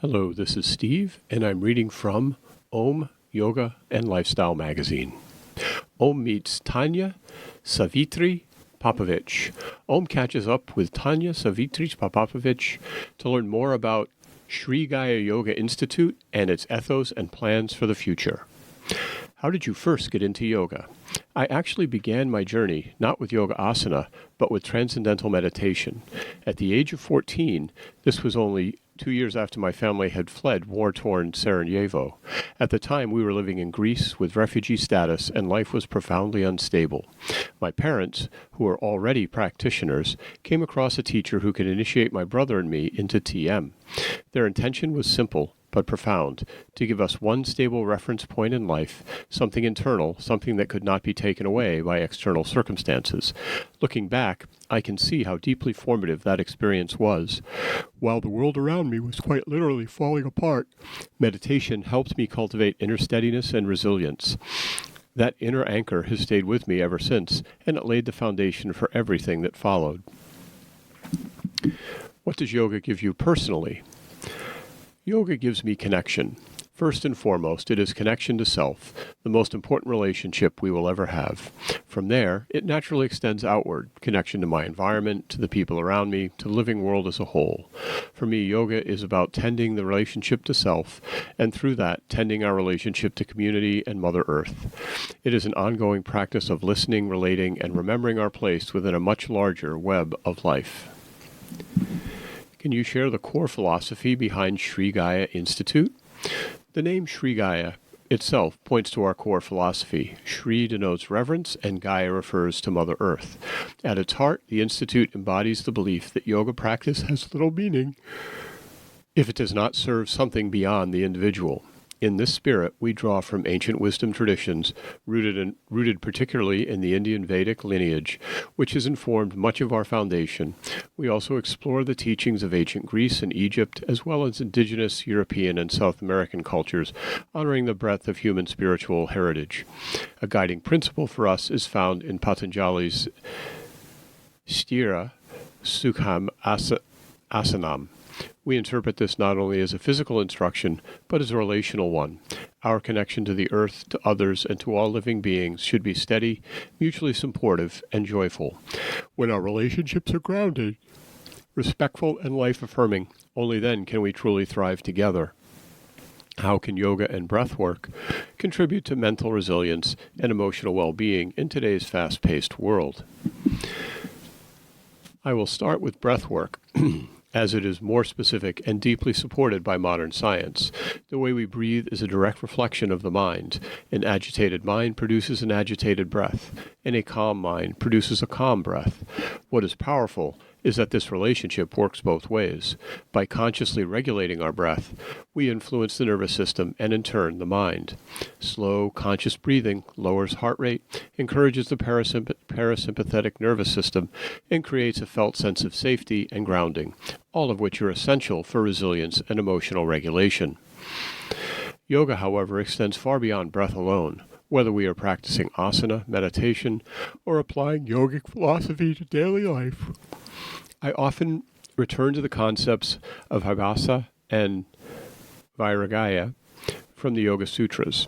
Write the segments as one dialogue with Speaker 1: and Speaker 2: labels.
Speaker 1: Hello, this is Steve, and I'm reading from Om Yoga and Lifestyle magazine. Om meets Tanya Savitri Popovich. Om catches up with Tanya Savitri Popovich to learn more about Sri Gaia Yoga Institute and its ethos and plans for the future. How did you first get into yoga? I actually began my journey not with yoga asana, but with transcendental meditation. At the age of 14, this was only 2 years after my family had fled war-torn Sarajevo. At the time, we were living in Greece with refugee status, and life was profoundly unstable. My parents, who were already practitioners, came across a teacher who could initiate my brother and me into TM. Their intention was simple but profound, to give us one stable reference point in life, something internal, something that could not be taken away by external circumstances. Looking back, I can see how deeply formative that experience was. While the world around me was quite literally falling apart, meditation helped me cultivate inner steadiness and resilience. That inner anchor has stayed with me ever since, and it laid the foundation for everything that followed. What does yoga give you personally? Yoga gives me connection. First and foremost, it is connection to self, the most important relationship we will ever have. From there, it naturally extends outward, connection to my environment, to the people around me, to the living world as a whole. For me, yoga is about tending the relationship to self, and through that, tending our relationship to community and Mother Earth. It is an ongoing practice of listening, relating, and remembering our place within a much larger web of life. Can you share the core philosophy behind Sri Gaia Institute? The name Sri Gaia itself points to our core philosophy. Sri denotes reverence, and Gaia refers to Mother Earth. At its heart, the Institute embodies the belief that yoga practice has little meaning if it does not serve something beyond the individual. In this spirit, we draw from ancient wisdom traditions, rooted particularly in the Indian Vedic lineage, which has informed much of our foundation. We also explore the teachings of ancient Greece and Egypt, as well as indigenous European and South American cultures, honoring the breadth of human spiritual heritage. A guiding principle for us is found in Patanjali's Sthira Sukham Asanam. We interpret this not only as a physical instruction, but as a relational one. Our connection to the earth, to others, and to all living beings should be steady, mutually supportive, and joyful. When our relationships are grounded, respectful, and life-affirming, only then can we truly thrive together. How can yoga and breath work contribute to mental resilience and emotional well-being in today's fast-paced world? I will start with breath work. As it is more specific and deeply supported by modern science. The way we breathe is a direct reflection of the mind. An agitated mind produces an agitated breath, and a calm mind produces a calm breath. What is powerful is that this relationship works both ways. By consciously regulating our breath, we influence the nervous system and in turn the mind. Slow, conscious breathing lowers heart rate, encourages the parasympathetic nervous system, and creates a felt sense of safety and grounding, all of which are essential for resilience and emotional regulation. Yoga, however, extends far beyond breath alone. Whether we are practicing asana, meditation, or applying yogic philosophy to daily life, I often return to the concepts of Abhyasa and Vairagya from the Yoga Sutras.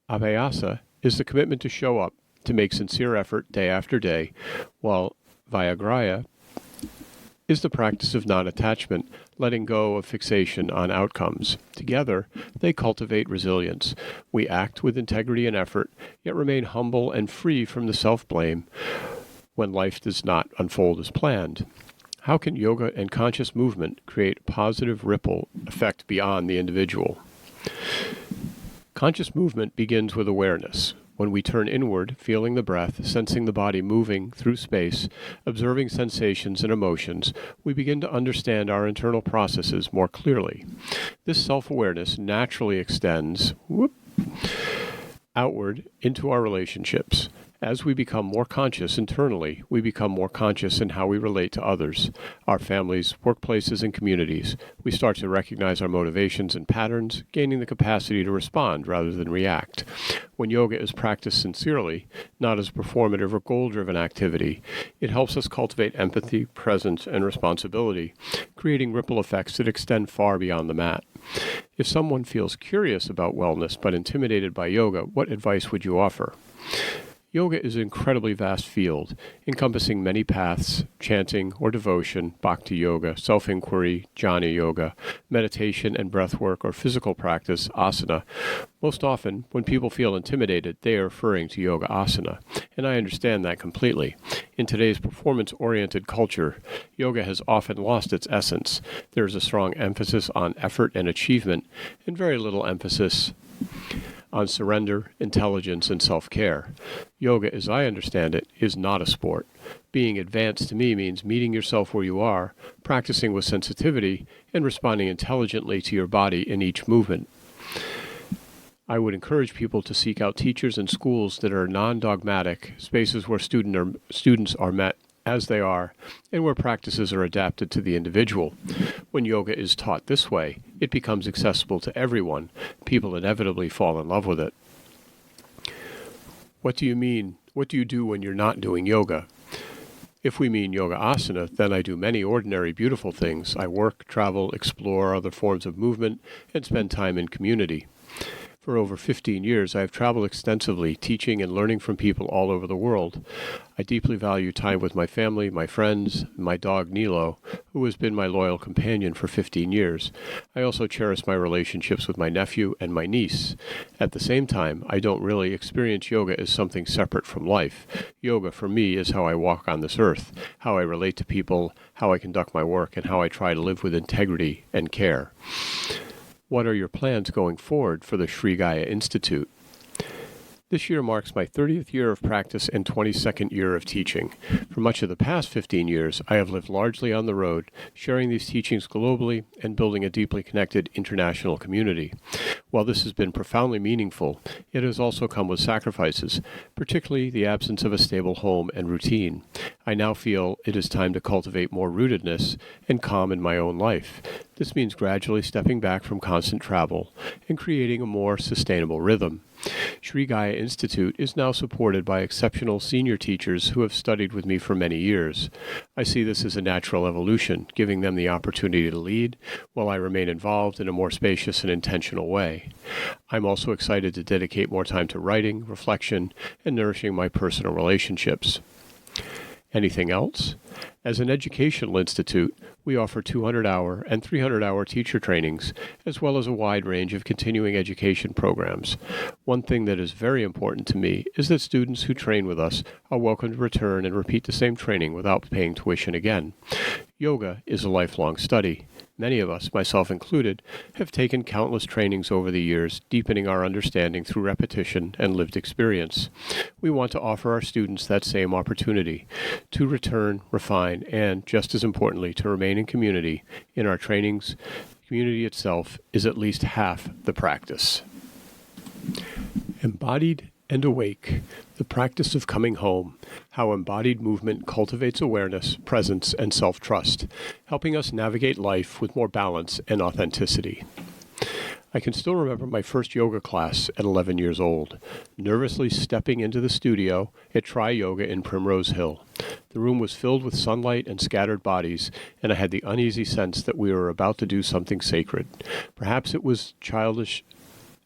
Speaker 1: Abhyasa is the commitment to show up, to make sincere effort day after day, while Vairagya is the practice of non-attachment, letting go of fixation on outcomes. Together, they cultivate resilience. We act with integrity and effort, yet remain humble and free from the self-blame when life does not unfold as planned. How can yoga and conscious movement create a positive ripple effect beyond the individual? Conscious movement begins with awareness. When we turn inward, feeling the breath, sensing the body moving through space, observing sensations and emotions, we begin to understand our internal processes more clearly. This self-awareness naturally extends outward into our relationships. As we become more conscious internally, we become more conscious in how we relate to others, our families, workplaces, and communities. We start to recognize our motivations and patterns, gaining the capacity to respond rather than react. When yoga is practiced sincerely, not as a performative or goal-driven activity, it helps us cultivate empathy, presence, and responsibility, creating ripple effects that extend far beyond the mat. If someone feels curious about wellness but intimidated by yoga, what advice would you offer? Yoga is an incredibly vast field, encompassing many paths: chanting or devotion, bhakti yoga, self-inquiry, jnana yoga, meditation and breathwork, or physical practice, asana. Most often, when people feel intimidated, they are referring to yoga asana, and I understand that completely. In today's performance-oriented culture, yoga has often lost its essence. There is a strong emphasis on effort and achievement, and very little emphasis on surrender, intelligence, and self-care. Yoga, as I understand it, is not a sport. Being advanced to me means meeting yourself where you are, practicing with sensitivity, and responding intelligently to your body in each movement. I would encourage people to seek out teachers and schools that are non-dogmatic, spaces where students are met as they are, and where practices are adapted to the individual. When yoga is taught this way, it becomes accessible to everyone. People inevitably fall in love with it. What do you mean? What do you do when you're not doing yoga? If we mean yoga asana, then I do many ordinary, beautiful things. I work, travel, explore other forms of movement, and spend time in community. For over 15 years, I have traveled extensively, teaching and learning from people all over the world. I deeply value time with my family, my friends, and my dog Nilo, who has been my loyal companion for 15 years. I also cherish my relationships with my nephew and my niece. At the same time, I don't really experience yoga as something separate from life. Yoga, for me, is how I walk on this earth, how I relate to people, how I conduct my work, and how I try to live with integrity and care. What are your plans going forward for the Sri Gaia Institute? This year marks my 30th year of practice and 22nd year of teaching. For much of the past 15 years, I have lived largely on the road, sharing these teachings globally and building a deeply connected international community. While this has been profoundly meaningful, it has also come with sacrifices, particularly the absence of a stable home and routine. I now feel it is time to cultivate more rootedness and calm in my own life. This means gradually stepping back from constant travel and creating a more sustainable rhythm. Sri Gaia Institute is now supported by exceptional senior teachers who have studied with me for many years. I see this as a natural evolution, giving them the opportunity to lead while I remain involved in a more spacious and intentional way. I'm also excited to dedicate more time to writing, reflection, and nourishing my personal relationships. Anything else? As an educational institute, we offer 200-hour and 300-hour teacher trainings, as well as a wide range of continuing education programs. One thing that is very important to me is that students who train with us are welcome to return and repeat the same training without paying tuition again. Yoga is a lifelong study. Many of us, myself included, have taken countless trainings over the years, deepening our understanding through repetition and lived experience. We want to offer our students that same opportunity to return, refine, and, just as importantly, to remain in community. In our trainings, the community itself is at least half the practice. Embodied and awake, the practice of coming home, how embodied movement cultivates awareness, presence, and self-trust, helping us navigate life with more balance and authenticity. I can still remember my first yoga class at 11 years old, nervously stepping into the studio at Tri Yoga in Primrose Hill. The room was filled with sunlight and scattered bodies, and I had the uneasy sense that we were about to do something sacred. Perhaps it was childish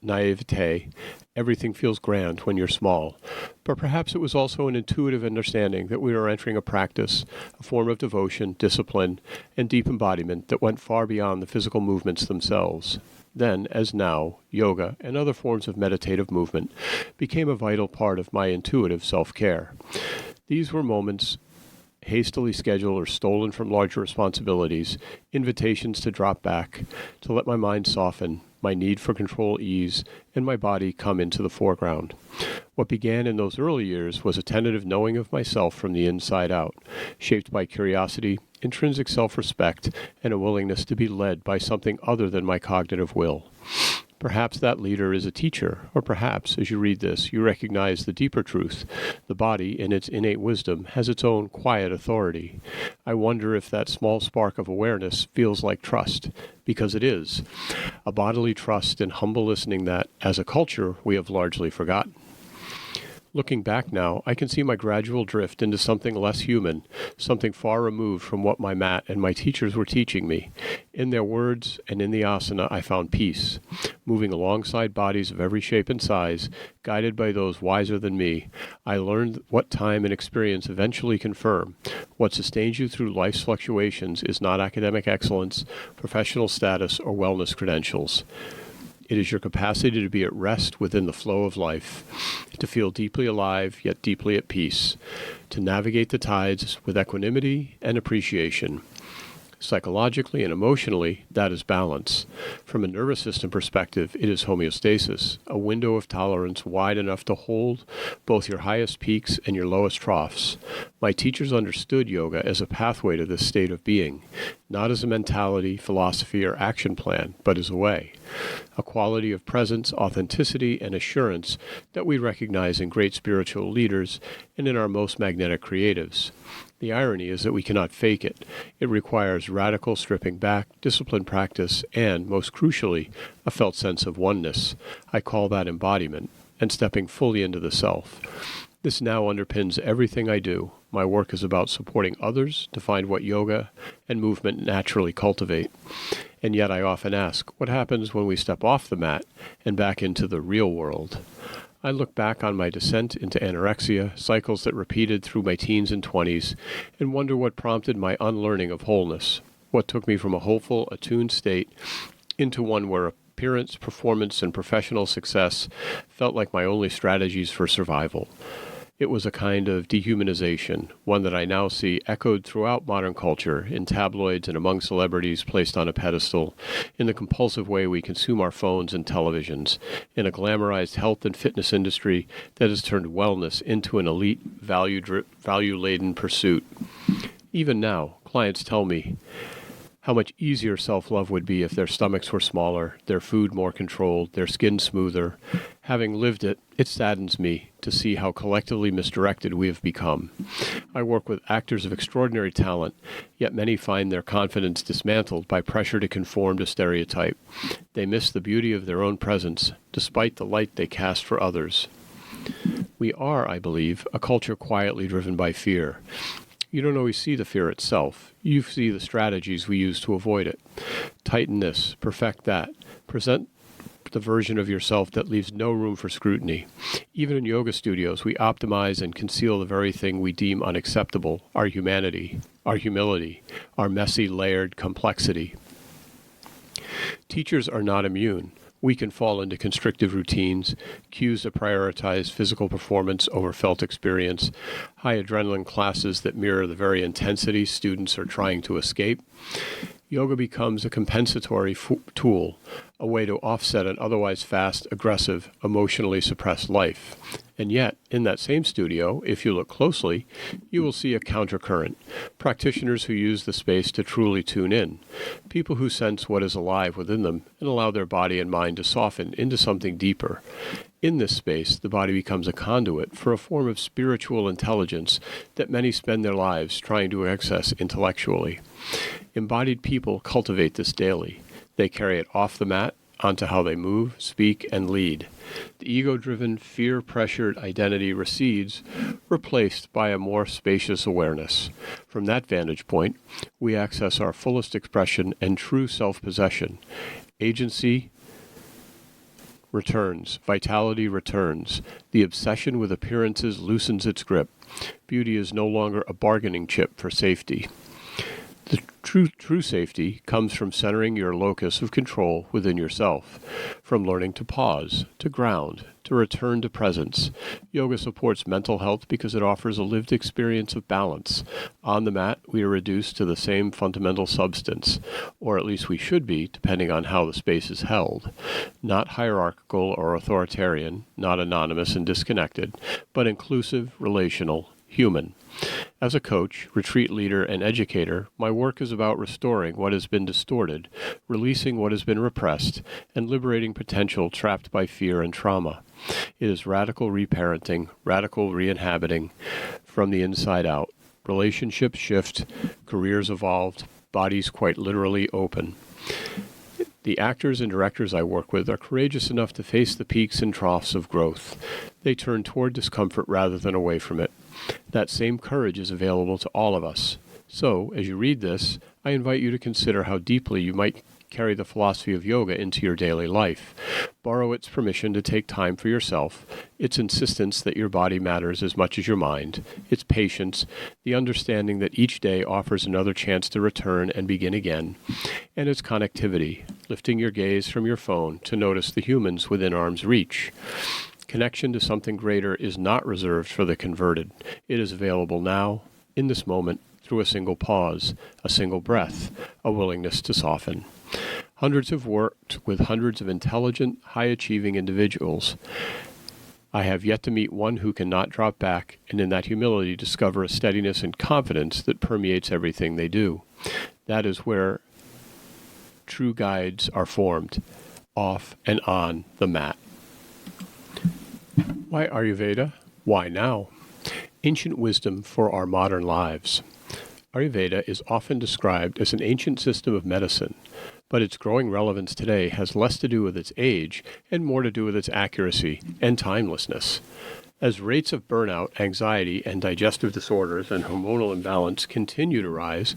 Speaker 1: naivete. Everything feels grand when you're small. But perhaps it was also an intuitive understanding that we were entering a practice, a form of devotion, discipline, and deep embodiment that went far beyond the physical movements themselves. Then, as now, yoga and other forms of meditative movement became a vital part of my intuitive self-care. These were moments hastily scheduled or stolen from larger responsibilities, invitations to drop back, to let my mind soften, my need for control ease, and my body come into the foreground. What began in those early years was a tentative knowing of myself from the inside out, shaped by curiosity, intrinsic self-respect, and a willingness to be led by something other than my cognitive will. Perhaps that leader is a teacher, or perhaps, as you read this, you recognize the deeper truth. The body, in its innate wisdom, has its own quiet authority. I wonder if that small spark of awareness feels like trust, because it is. A bodily trust and humble listening that, as a culture, we have largely forgotten. Looking back now, I can see my gradual drift into something less human, something far removed from what my mat and my teachers were teaching me. In their words and in the asana, I found peace. Moving alongside bodies of every shape and size, guided by those wiser than me, I learned what time and experience eventually confirm. What sustains you through life's fluctuations is not academic excellence, professional status, or wellness credentials. It is your capacity to be at rest within the flow of life, to feel deeply alive yet deeply at peace, to navigate the tides with equanimity and appreciation. Psychologically and emotionally, that is balance. From a nervous system perspective, it is homeostasis, a window of tolerance wide enough to hold both your highest peaks and your lowest troughs. My teachers understood yoga as a pathway to this state of being, not as a mentality, philosophy, or action plan, but as a way. A quality of presence, authenticity, and assurance that we recognize in great spiritual leaders and in our most magnetic creatives. The irony is that we cannot fake it. It requires radical stripping back, disciplined practice, and, most crucially, a felt sense of oneness. I call that embodiment, and stepping fully into the self. This now underpins everything I do. My work is about supporting others to find what yoga and movement naturally cultivate. And yet I often ask, what happens when we step off the mat and back into the real world? I look back on my descent into anorexia, cycles that repeated through my teens and 20s, and wonder what prompted my unlearning of wholeness, what took me from a hopeful, attuned state into one where appearance, performance, and professional success felt like my only strategies for survival. It was a kind of dehumanization, one that I now see echoed throughout modern culture, in tabloids and among celebrities placed on a pedestal, in the compulsive way we consume our phones and televisions, in a glamorized health and fitness industry that has turned wellness into an elite, value-laden pursuit. Even now, clients tell me how much easier self-love would be if their stomachs were smaller, their food more controlled, their skin smoother. Having lived it, it saddens me to see how collectively misdirected we have become. I work with actors of extraordinary talent, yet many find their confidence dismantled by pressure to conform to stereotype. They miss the beauty of their own presence, despite the light they cast for others. We are, I believe, a culture quietly driven by fear. You don't always see the fear itself. You see the strategies we use to avoid it. Tighten this, perfect that, present the version of yourself that leaves no room for scrutiny. Even in yoga studios, we optimize and conceal the very thing we deem unacceptable, our humanity, our humility, our messy, layered complexity. Teachers are not immune. We can fall into constrictive routines, cues that prioritize physical performance over felt experience, high adrenaline classes that mirror the very intensity students are trying to escape. Yoga becomes a compensatory tool, a way to offset an otherwise fast, aggressive, emotionally suppressed life. And yet, in that same studio, if you look closely, you will see a countercurrent. Practitioners who use the space to truly tune in. People who sense what is alive within them and allow their body and mind to soften into something deeper. In this space, the body becomes a conduit for a form of spiritual intelligence that many spend their lives trying to access intellectually. Embodied people cultivate this daily. They carry it off the mat onto how they move, speak, and lead. The ego-driven, fear-pressured identity recedes, replaced by a more spacious awareness. From that vantage point, we access our fullest expression and true self-possession. Agency returns. Vitality returns. The obsession with appearances loosens its grip. Beauty is no longer a bargaining chip for safety. The true safety comes from centering your locus of control within yourself, from learning to pause, to ground, to return to presence. Yoga supports mental health because it offers a lived experience of balance. On the mat, we are reduced to the same fundamental substance, or at least we should be, depending on how the space is held. Not hierarchical or authoritarian, not anonymous and disconnected, but inclusive, relational, human. As a coach, retreat leader, and educator, my work is about restoring what has been distorted, releasing what has been repressed, and liberating potential trapped by fear and trauma. It is radical reparenting, radical re-inhabiting from the inside out. Relationships shift, careers evolved, bodies quite literally open. The actors and directors I work with are courageous enough to face the peaks and troughs of growth. They turn toward discomfort rather than away from it. That same courage is available to all of us. So, as you read this, I invite you to consider how deeply you might carry the philosophy of yoga into your daily life. Borrow its permission to take time for yourself, its insistence that your body matters as much as your mind, its patience, the understanding that each day offers another chance to return and begin again, and its connectivity, lifting your gaze from your phone to notice the humans within arm's reach. Connection to something greater is not reserved for the converted. It is available now, in this moment, through a single pause, a single breath, a willingness to soften. Hundreds have worked with hundreds of intelligent, high-achieving individuals. I have yet to meet one who cannot drop back and in that humility discover a steadiness and confidence that permeates everything they do. That is where true guides are formed, off and on the mat. Why Ayurveda? Why now? Ancient wisdom for our modern lives. Ayurveda is often described as an ancient system of medicine, but its growing relevance today has less to do with its age and more to do with its accuracy and timelessness. As rates of burnout, anxiety, and digestive disorders and hormonal imbalance continue to rise,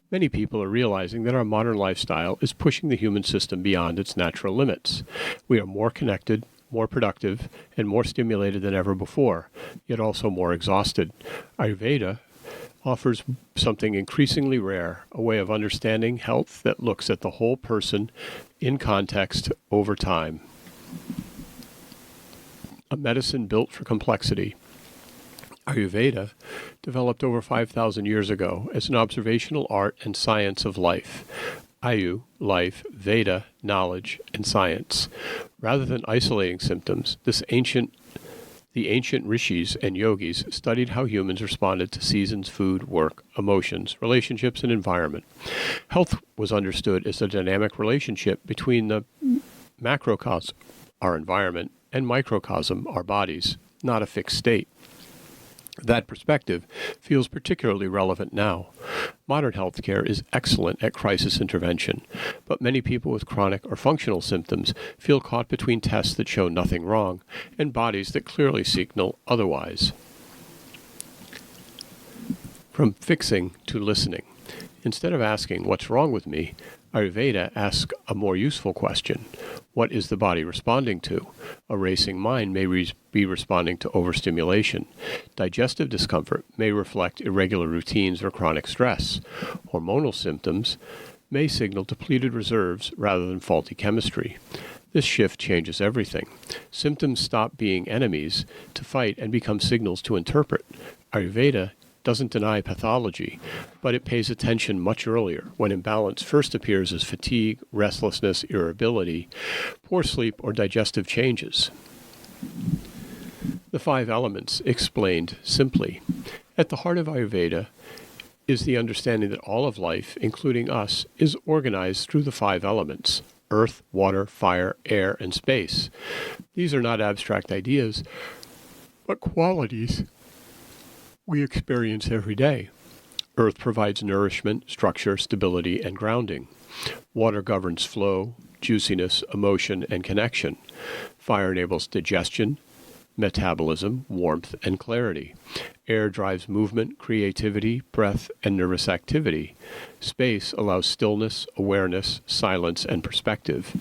Speaker 1: many people are realizing that our modern lifestyle is pushing the human system beyond its natural limits. We are more connected, more productive, and more stimulated than ever before, yet also more exhausted. Ayurveda offers something increasingly rare, a way of understanding health that looks at the whole person in context over time. A medicine built for complexity. Ayurveda developed over 5,000 years ago as an observational art and science of life. Ayu, life, Veda, knowledge, and science. Rather than isolating symptoms, the ancient rishis and yogis studied how humans responded to seasons, food, work, emotions, relationships, and environment. Health was understood as a dynamic relationship between the macrocosm, our environment, and microcosm, our bodies, not a fixed state. That perspective feels particularly relevant now. Modern healthcare is excellent at crisis intervention, but many people with chronic or functional symptoms feel caught between tests that show nothing wrong and bodies that clearly signal otherwise. From fixing to listening. Instead of asking, "What's wrong with me?" Ayurveda asks a more useful question. What is the body responding to? A racing mind may be responding to overstimulation. Digestive discomfort may reflect irregular routines or chronic stress. Hormonal symptoms may signal depleted reserves rather than faulty chemistry. This shift changes everything. Symptoms stop being enemies to fight and become signals to interpret. Ayurveda doesn't deny pathology, but it pays attention much earlier, when imbalance first appears as fatigue, restlessness, irritability, poor sleep, or digestive changes. The 5 elements explained simply. At the heart of Ayurveda is the understanding that all of life, including us, is organized through the 5 elements: earth, water, fire, air, and space. These are not abstract ideas, but qualities we experience every day. Earth provides nourishment, structure, stability, and grounding. Water governs flow, juiciness, emotion, and connection. Fire enables digestion, metabolism, warmth, and clarity. Air drives movement, creativity, breath, and nervous activity. Space allows stillness, awareness, silence, and perspective.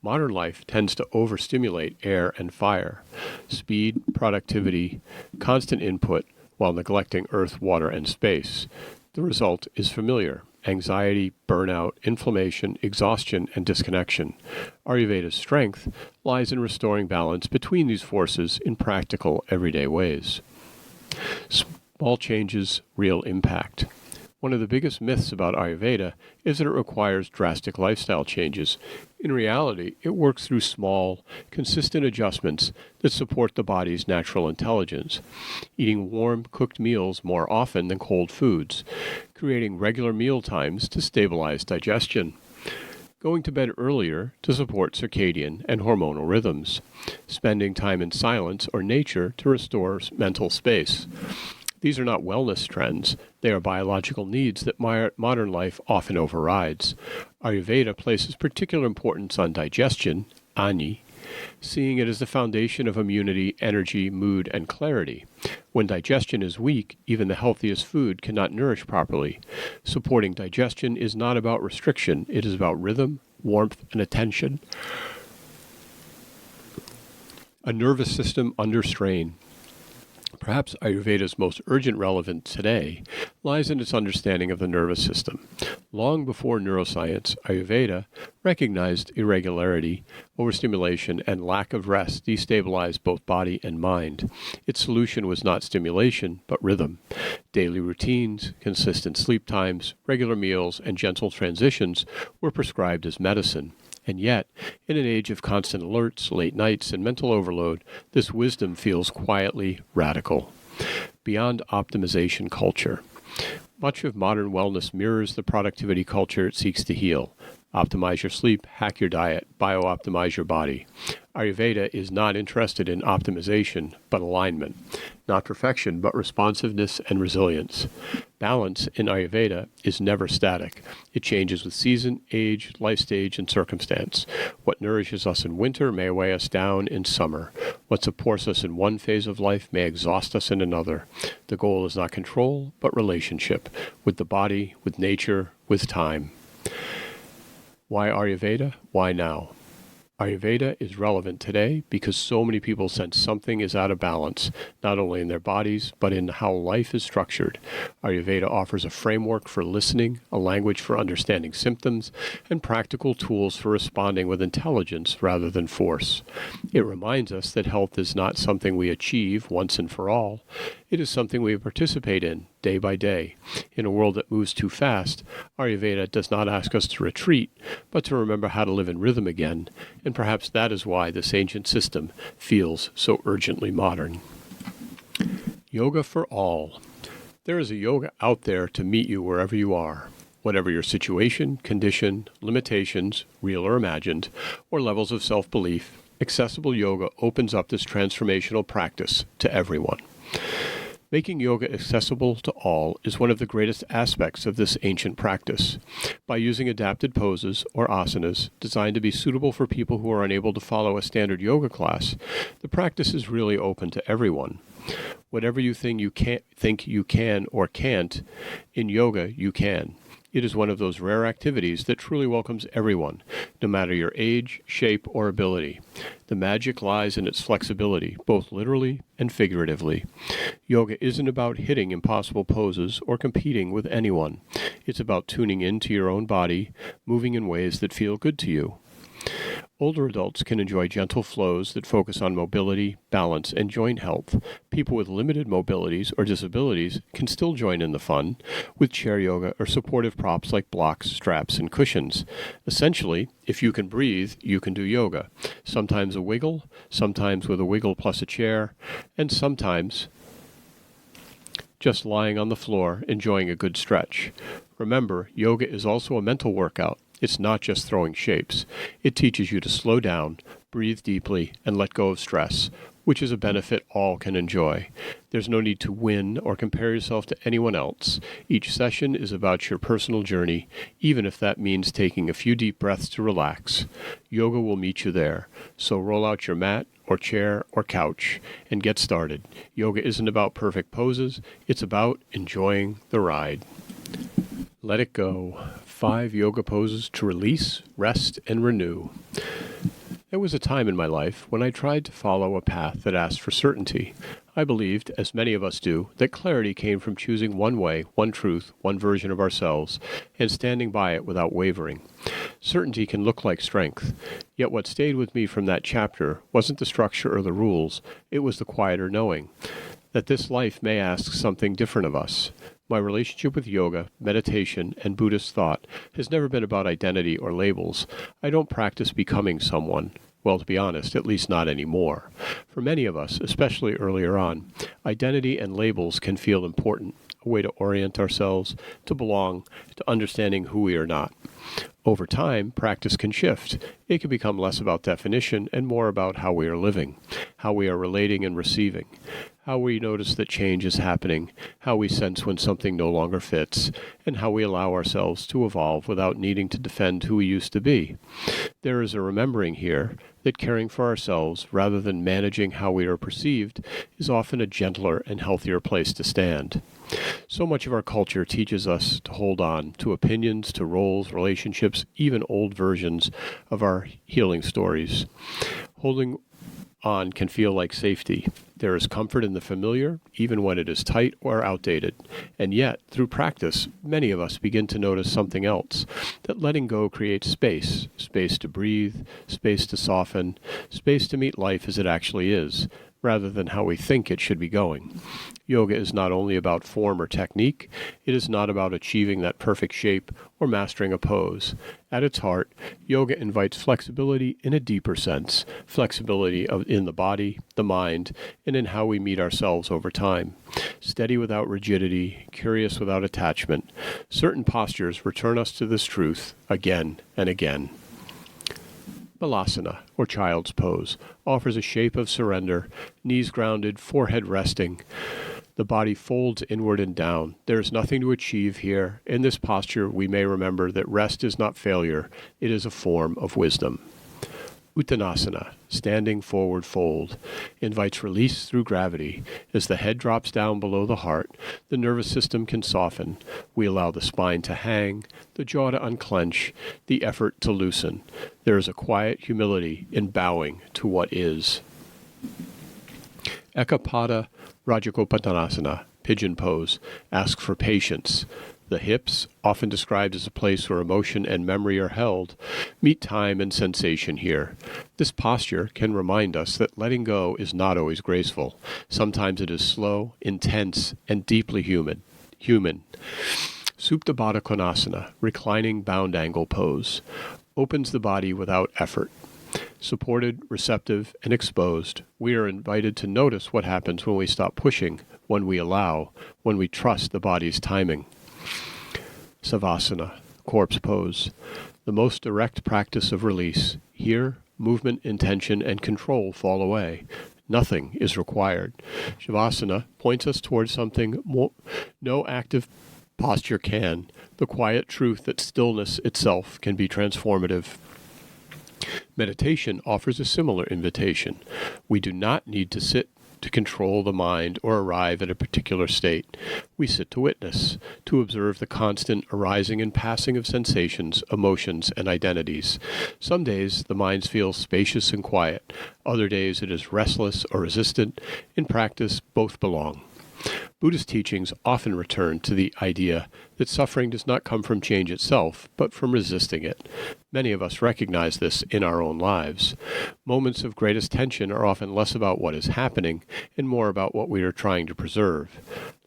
Speaker 1: Modern life tends to overstimulate air and fire. Speed, productivity, constant input, while neglecting earth, water, and space. The result is familiar: anxiety, burnout, inflammation, exhaustion, and disconnection. Ayurveda's strength lies in restoring balance between these forces in practical, everyday ways. Small changes, real impact. One of the biggest myths about Ayurveda is that it requires drastic lifestyle changes. In reality, it works through small, consistent adjustments that support the body's natural intelligence. Eating warm, cooked meals more often than cold foods. Creating regular meal times to stabilize digestion. Going to bed earlier to support circadian and hormonal rhythms. Spending time in silence or nature to restore mental space. These are not wellness trends. They are biological needs that modern life often overrides. Ayurveda places particular importance on digestion, ani, seeing it as the foundation of immunity, energy, mood, and clarity. When digestion is weak, even the healthiest food cannot nourish properly. Supporting digestion is not about restriction. It is about rhythm, warmth, and attention. A nervous system under strain. Perhaps Ayurveda's most urgent relevance today lies in its understanding of the nervous system. Long before neuroscience, Ayurveda recognized irregularity, overstimulation, and lack of rest destabilized both body and mind. Its solution was not stimulation, but rhythm. Daily routines, consistent sleep times, regular meals, and gentle transitions were prescribed as medicine. And yet, in an age of constant alerts, late nights, and mental overload, this wisdom feels quietly radical. Beyond optimization culture. Much of modern wellness mirrors the productivity culture it seeks to heal. Optimize your sleep, hack your diet, bio-optimize your body. Ayurveda is not interested in optimization, but alignment. Not perfection, but responsiveness and resilience. Balance in Ayurveda is never static. It changes with season, age, life stage, and circumstance. What nourishes us in winter may weigh us down in summer. What supports us in one phase of life may exhaust us in another. The goal is not control, but relationship, with the body, with nature, with time. Why Ayurveda? Why now? Ayurveda is relevant today because so many people sense something is out of balance, not only in their bodies, but in how life is structured. Ayurveda offers a framework for listening, a language for understanding symptoms, and practical tools for responding with intelligence rather than force. It reminds us that health is not something we achieve once and for all. It is something we participate in day by day. In a world that moves too fast, Ayurveda does not ask us to retreat, but to remember how to live in rhythm again, and perhaps that is why this ancient system feels so urgently modern. Yoga for all. There is a yoga out there to meet you wherever you are. Whatever your situation, condition, limitations, real or imagined, or levels of self-belief, accessible yoga opens up this transformational practice to everyone. Making yoga accessible to all is one of the greatest aspects of this ancient practice. By using adapted poses, or asanas, designed to be suitable for people who are unable to follow a standard yoga class, the practice is really open to everyone. Whatever you think you can or can't, in yoga you can. It is one of those rare activities that truly welcomes everyone, no matter your age, shape, or ability. The magic lies in its flexibility, both literally and figuratively. Yoga isn't about hitting impossible poses or competing with anyone. It's about tuning into your own body, moving in ways that feel good to you. Older adults can enjoy gentle flows that focus on mobility, balance, and joint health. People with limited mobilities or disabilities can still join in the fun with chair yoga or supportive props like blocks, straps, and cushions. Essentially, if you can breathe, you can do yoga. Sometimes a wiggle, sometimes with a wiggle plus a chair, and sometimes just lying on the floor enjoying a good stretch. Remember, yoga is also a mental workout. It's not just throwing shapes. It teaches you to slow down, breathe deeply, and let go of stress, which is a benefit all can enjoy. There's no need to win or compare yourself to anyone else. Each session is about your personal journey, even if that means taking a few deep breaths to relax. Yoga will meet you there. So roll out your mat or chair or couch and get started. Yoga isn't about perfect poses. It's about enjoying the ride. Let it go. 5 yoga poses to release, rest, and renew. There was a time in my life when I tried to follow a path that asked for certainty. I believed, as many of us do, that clarity came from choosing one way, one truth, one version of ourselves, and standing by it without wavering. Certainty can look like strength. Yet what stayed with me from that chapter wasn't the structure or the rules, it was the quieter knowing that this life may ask something different of us. My relationship with yoga, meditation, and Buddhist thought has never been about identity or labels. I don't practice becoming someone. Well, to be honest, at least not anymore. For many of us, especially earlier on, identity and labels can feel important, a way to orient ourselves, to belong, to understanding who we are not. Over time, practice can shift. It can become less about definition and more about how we are living, how we are relating and receiving, how we notice that change is happening, how we sense when something no longer fits, and how we allow ourselves to evolve without needing to defend who we used to be. There is a remembering here that caring for ourselves, rather than managing how we are perceived, is often a gentler and healthier place to stand. So much of our culture teaches us to hold on to opinions, to roles, relationships, even old versions of our healing stories. Holding on can feel like safety. There is comfort in the familiar, even when it is tight or outdated. And yet, through practice, many of us begin to notice something else, that letting go creates space, space to breathe, space to soften, space to meet life as it actually is, rather than how we think it should be going. Yoga is not only about form or technique, it is not about achieving that perfect shape or mastering a pose. At its heart, yoga invites flexibility in a deeper sense, flexibility in the body, the mind, and in how we meet ourselves over time. Steady without rigidity, curious without attachment, certain postures return us to this truth again and again. Balasana, or child's pose, offers a shape of surrender, knees grounded, forehead resting. The body folds inward and down. There is nothing to achieve here. In this posture, we may remember that rest is not failure. It is a form of wisdom. Uttanasana, standing forward fold, invites release through gravity. As the head drops down below the heart, the nervous system can soften. We allow the spine to hang, the jaw to unclench, the effort to loosen. There is a quiet humility in bowing to what is. Ekapada Rajagopattanasana, pigeon pose, asks for patience. The hips, often described as a place where emotion and memory are held, meet time and sensation here. This posture can remind us that letting go is not always graceful. Sometimes it is slow, intense, and deeply human. Supta Baddha Konasana, reclining bound angle pose, opens the body without effort. Supported, receptive, and exposed, we are invited to notice what happens when we stop pushing, when we allow, when we trust the body's timing. Savasana, corpse pose, the most direct practice of release. Here, movement, intention, and control fall away. Nothing is required. Shavasana points us towards something no active posture can, the quiet truth that stillness itself can be transformative. Meditation offers a similar invitation. We do not need to sit to control the mind or arrive at a particular state. We sit to witness, to observe the constant arising and passing of sensations, emotions, and identities. Some days the mind feels spacious and quiet. Other days it is restless or resistant. In practice, both belong. Buddhist teachings often return to the idea that suffering does not come from change itself, but from resisting it. Many of us recognize this in our own lives. Moments of greatest tension are often less about what is happening and more about what we are trying to preserve.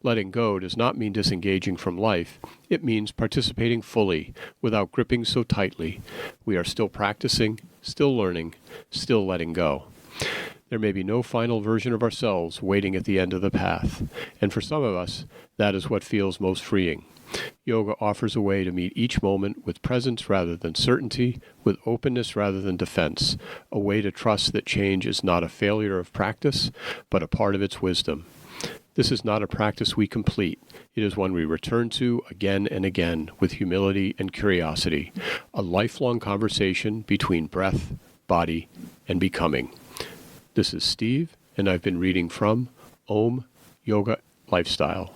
Speaker 1: Letting go does not mean disengaging from life. It means participating fully, without gripping so tightly. We are still practicing, still learning, still letting go. There may be no final version of ourselves waiting at the end of the path, and for some of us, that is what feels most freeing. Yoga offers a way to meet each moment with presence rather than certainty, with openness rather than defense, a way to trust that change is not a failure of practice, but a part of its wisdom. This is not a practice we complete. It is one we return to again and again with humility and curiosity, a lifelong conversation between breath, body, and becoming. This is Steve, and I've been reading from Om Yoga Lifestyle.